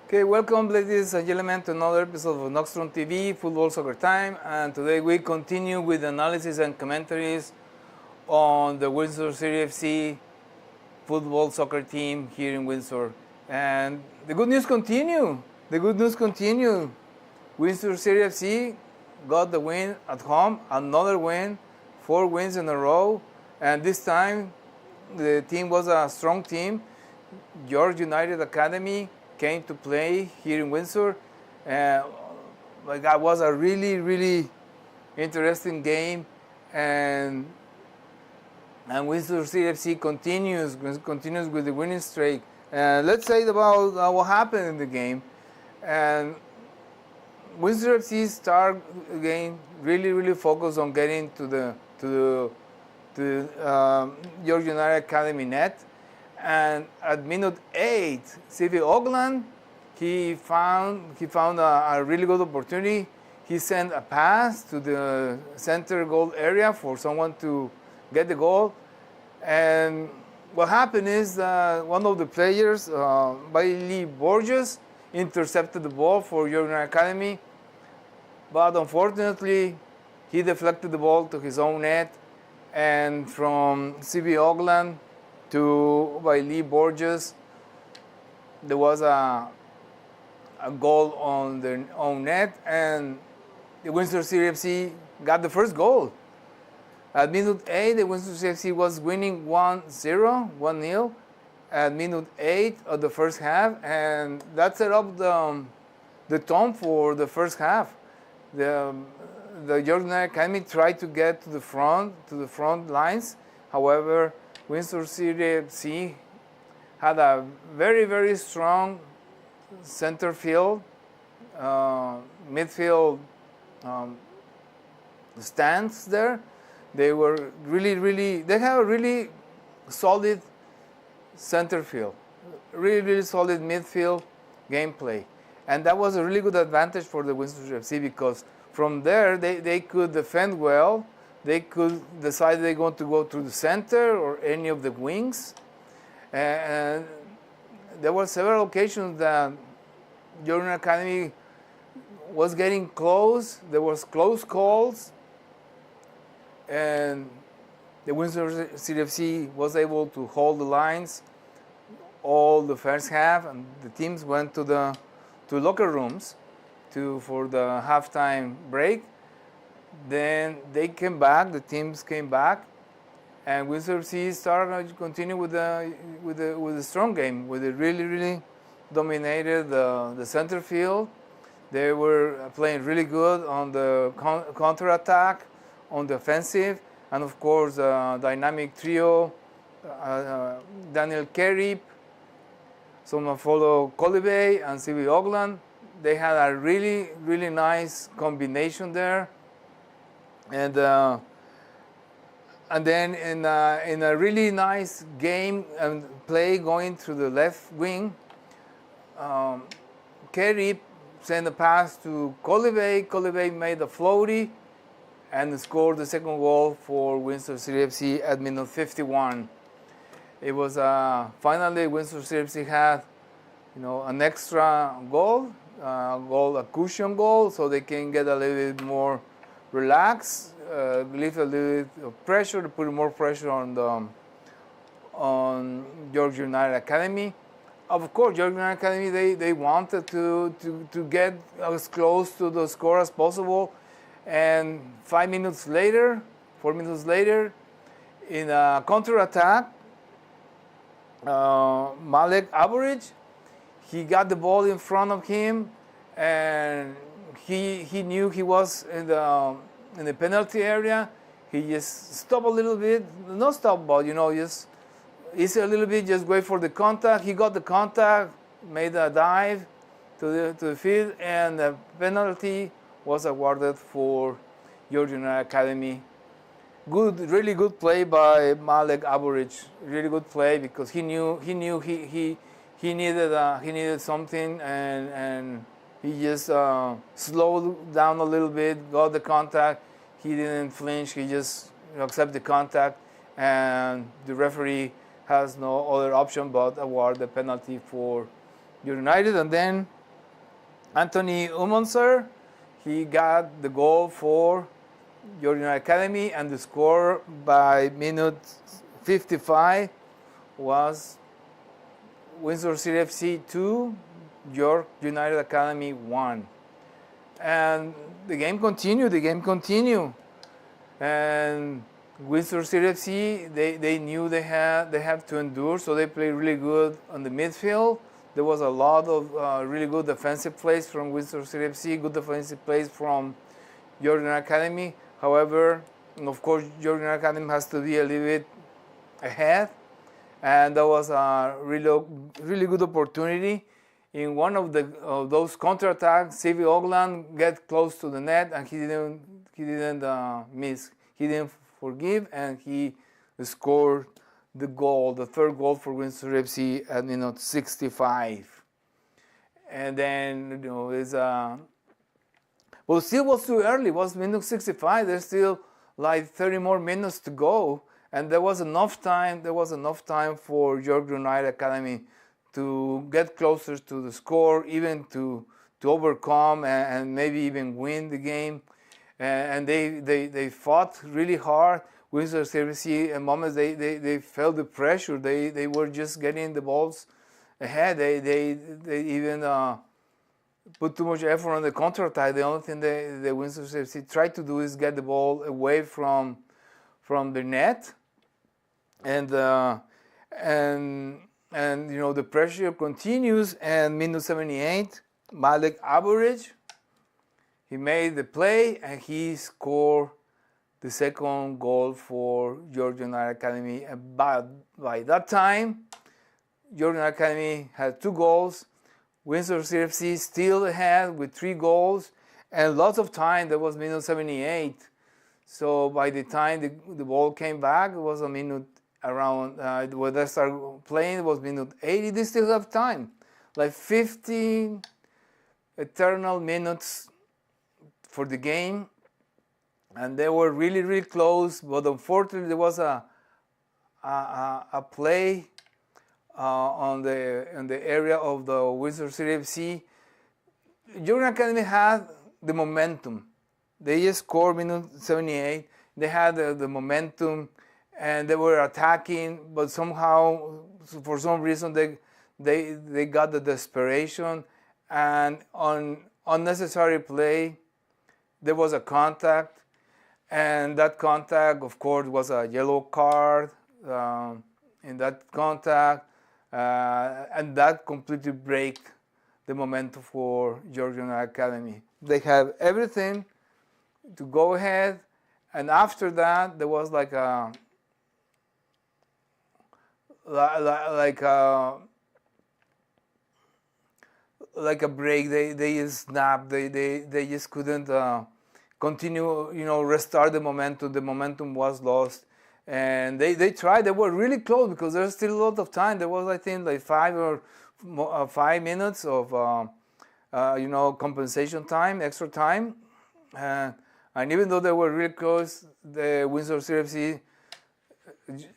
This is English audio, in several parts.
Okay, welcome ladies and gentlemen to another episode of NoxtromTV, Football Soccer Time, and today we continue with analysis and commentaries on the Windsor City FC football soccer team here in Windsor. And the good news continue. Windsor City FC got the win at home, another win, 4 wins in a row, and this time the team was a strong team. York United Academy came to play here in Windsor. That was a really interesting game, and Windsor CFC continues with the winning streak. Let's say about what happened in the game. And Windsor FC start again really focused on getting to the York United Academy net. And at minute 8, CV Ogland, he found a really good opportunity. He sent a pass to the center goal area for someone to get the goal. And what happened is one of the players, Bailey Borges, intercepted the ball for York United Academy. But unfortunately, he deflected the ball to his own net. And from CV Ogland to Bailey Borges, there was a goal on their own net, and the Windsor CFC got the first goal. At minute 8, the Windsor CFC was winning 1-0 at minute 8 of the first half, and that set up the tone for the first half. The York United Academy tried to get to the front lines. However, Windsor CFC had a very strong center field, midfield stands there. They were they have a really solid center field, really solid midfield gameplay. And that was a really good advantage for the Windsor FC, because from there they could defend well. They could decide they're going to go to the center or any of the wings. And there were several occasions that York United Academy was getting close. There was close calls. And the Windsor CFC was able to hold the lines all the first half. And the teams went to locker rooms for the halftime break. Then they came back. The teams came back, and Windsor FC started to continue with the strong game. With it really dominated the center field. They were playing really good on the counter attack, on the offensive, and of course dynamic trio, Daniel Kerrip, Somafolo Colibay, and CV Ogland. They had a really nice combination there. And then in a really nice game and play going through the left wing, Kerry sent a pass to Colibay. Colibay made a floaty and scored the second goal for Windsor CFC at minute 51. It was finally Windsor CFC had an extra goal, a cushion goal, so they can get a little bit more relax, leave a little bit of pressure, to put more pressure on York United Academy. Of course, York United Academy, they wanted to get as close to the score as possible. And 4 minutes later, in a counter attack, Malek Average, he got the ball in front of him, and he knew he was in the penalty area. He just stopped a little bit, not stop, but just easy a little bit, just wait for the contact. He got the contact, made a dive to the field, and the penalty was awarded for York United Academy. Really good play by Malek Average. Really good play, because he knew he needed something, and he just slowed down a little bit, got the contact. He didn't flinch. He just accepted the contact, and the referee has no other option but award the penalty for United. And then Anthony Umonser, he got the goal for York United Academy, and the score by minute 55 was Windsor City FC 2, York United Academy 1. And the game continued, and Windsor City FC, they knew they have to endure, so they played really good on the midfield. There was a lot of really good defensive plays from Windsor City FC, good defensive plays from York United Academy. However, of course, York United Academy has to be a little bit ahead, and that was a really good opportunity. In one of those counterattacks, CV Ogland get close to the net, and he didn't miss. He didn't forgive, and he scored the goal, the third goal for Windsor FC at minute 65. And then, well, still was too early. It was minute 65. There's still like 30 more minutes to go, and there was enough time. There was enough time for York United Academy to get closer to the score, even to overcome and maybe even win the game. And they fought really hard. Windsor City, at moments they felt the pressure. They were just getting the balls ahead. They even put too much effort on the counter-attack. The only thing the Windsor City tried to do is get the ball away from the net, and the pressure continues. And minute 78, Malek Average, he made the play and he scored the second goal for York United Academy. And by that time, York United Academy had 2 goals. Windsor CFC still ahead with 3 goals and lots of time. That was minute 78. So by the time the ball came back, it was a minute around, when they started playing, it was minute 80. They still have time, like 15 eternal minutes for the game. And they were really close, but unfortunately there was a play on the area of the Windsor City FC. York Academy had the momentum. They just scored minute 78. They had the momentum, and they were attacking, but somehow, for some reason, they got the desperation, and on unnecessary play, there was a contact. And that contact, of course, was a yellow card in that contact, and that completely break the momentum for York United Academy. They have everything to go ahead, and after that, there was like a break. They just snapped. They just couldn't continue, restart the momentum. The momentum was lost, and they tried. They were really close because there's still a lot of time. There was, I think, like 5 minutes of compensation time, extra time, and even though they were really close, the Windsor CFC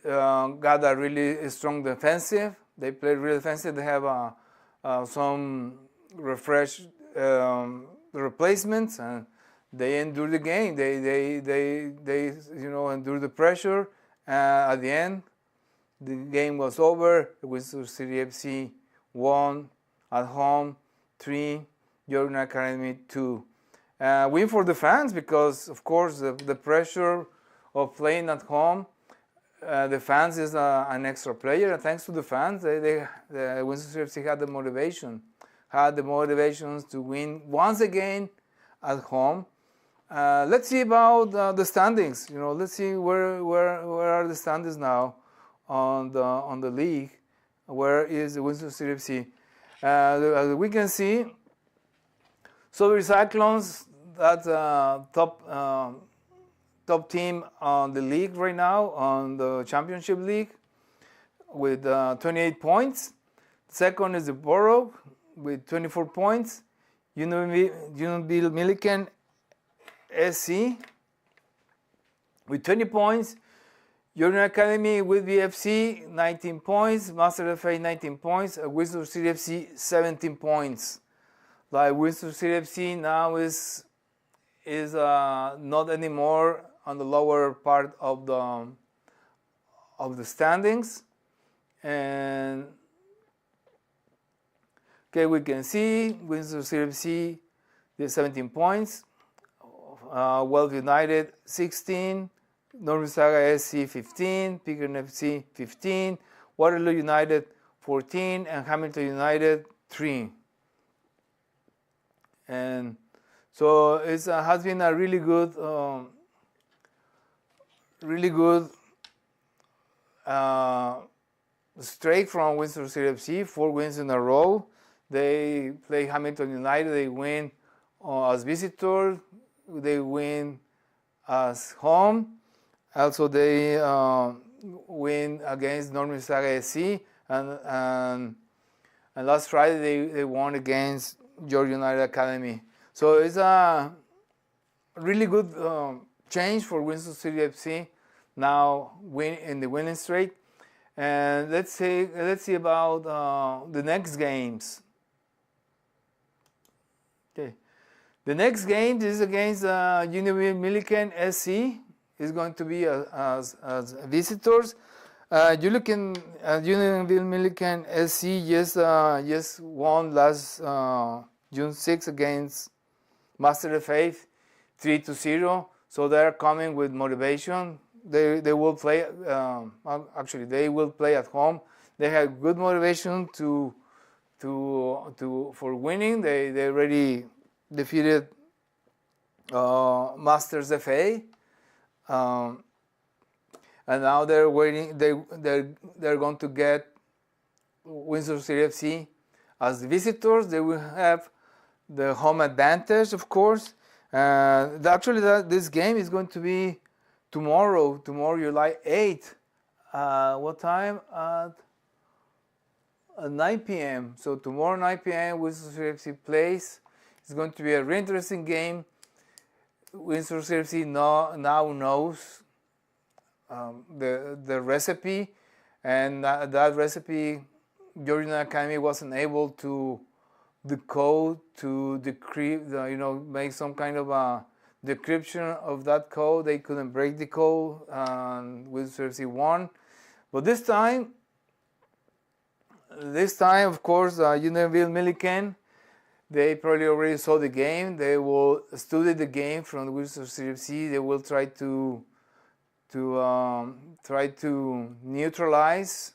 got a really strong defensive. They played really defensive. They have some refreshed replacements, and they endured the game. They endured the pressure. At the end, the game was over. Windsor City FC won at home 3, York United Academy 2. Win for the fans because, of course, the pressure of playing at home. The fans is an extra player, and thanks to the fans, the Windsor FC had the motivations to win once again at home. Let's see about the standings. Let's see where are the standings now on the league. Where is the Windsor City FC? As we can see, Sudbury Cyclones, that's top team on the league right now, on the championship league, with 28 points. Second is the Borough with 24 points. Unionville Milliken SC with 20 points. Union Academy with VFC 19 points. Master FA 19 points. Windsor City FC 17 points. like Windsor City FC now is not anymore on the lower part of the standings. And okay, we can see Windsor City FC did 17 points, Wealth United 16, Northern Saga SC 15, Pickering FC 15, Waterloo United 14, and Hamilton United 3. And so it has been a really good streak from Windsor City FC, 4 wins in a row. They play Hamilton United, they win as visitors, they win as home. Also, they win against Northern Saga SC, and last Friday they won against Georgia United Academy. So it's a really good change for Windsor City FC. Now in the winning streak. And let's see about the next games. Okay, the next game is against Unionville Milliken SC. Is going to be as visitors. You look in Unionville Milliken SC just won last June 6 against Master of Faith 3-0. So they're coming with motivation. They will play. Actually, they will play at home. They have good motivation for winning. They already defeated Masters FA. And now they're waiting. They're going to get Windsor City FC as visitors. They will have the home advantage, of course. Actually, this game is going to be tomorrow, July 8th. What time? At 9 p.m. So tomorrow 9 p.m. Windsor City FC plays. It's going to be a really interesting game. Windsor City FC now knows the recipe, and that recipe Georgia Academy wasn't able to decode, to decrypt, make some kind of a decryption of that code. They couldn't break the code, and Windsor FC won. But this time, of course, Unionville Milliken, they probably already saw the game. They will study the game from the Windsor City FC. They will try to neutralize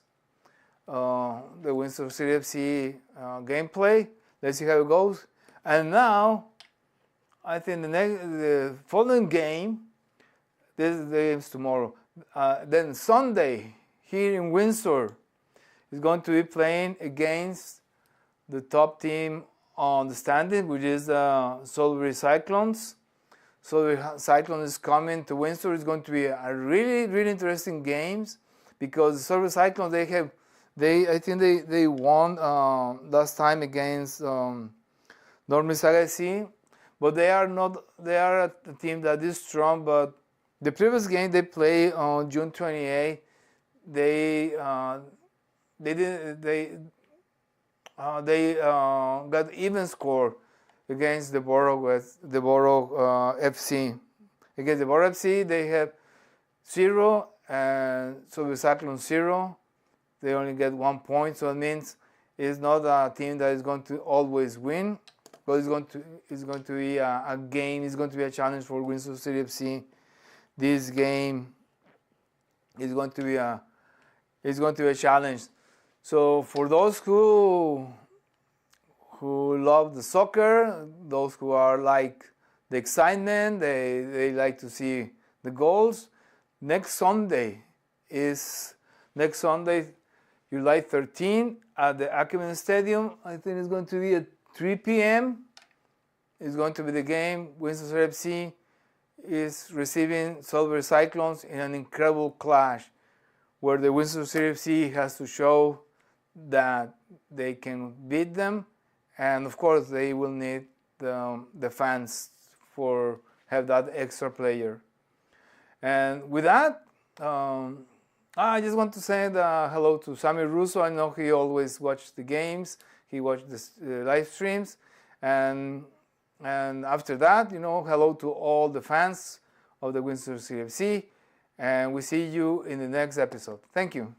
the Windsor City FC gameplay. Let's see how it goes. And now, I think the following game, this is tomorrow. Then Sunday here in Windsor is going to be playing against the top team on the standing, which is Salisbury Cyclones. So the Cyclones is coming to Windsor. It's going to be a really, really interesting games because the Salisbury Cyclones I think they won last time against Northern Saga SC, but they are a team that is strong. But the previous game they played on June 28th, they got even score against the Borough FC. Against the Borough FC, they have 0, and so the Cyclones 0. They only get 1 point, so it means it's not a team that is going to always win, but it's going to be a game. It's going to be a challenge for Windsor City FC. This game is going to be a challenge. So for those who love the soccer, those who are like the excitement, they like to see the goals. Next Sunday, July 13 at the Acumen Stadium. I think it's going to be at 3 p.m. It's going to be the game. Windsor City FC is receiving Salisbury Cyclones in an incredible clash, where the Windsor City FC has to show that they can beat them, and of course they will need the fans for have that extra player. And with that, I just want to say hello to Sammy Russo. I know he always watches the games. He watches the live streams, And after that, hello to all the fans of the Windsor CFC, and we see you in the next episode. Thank you.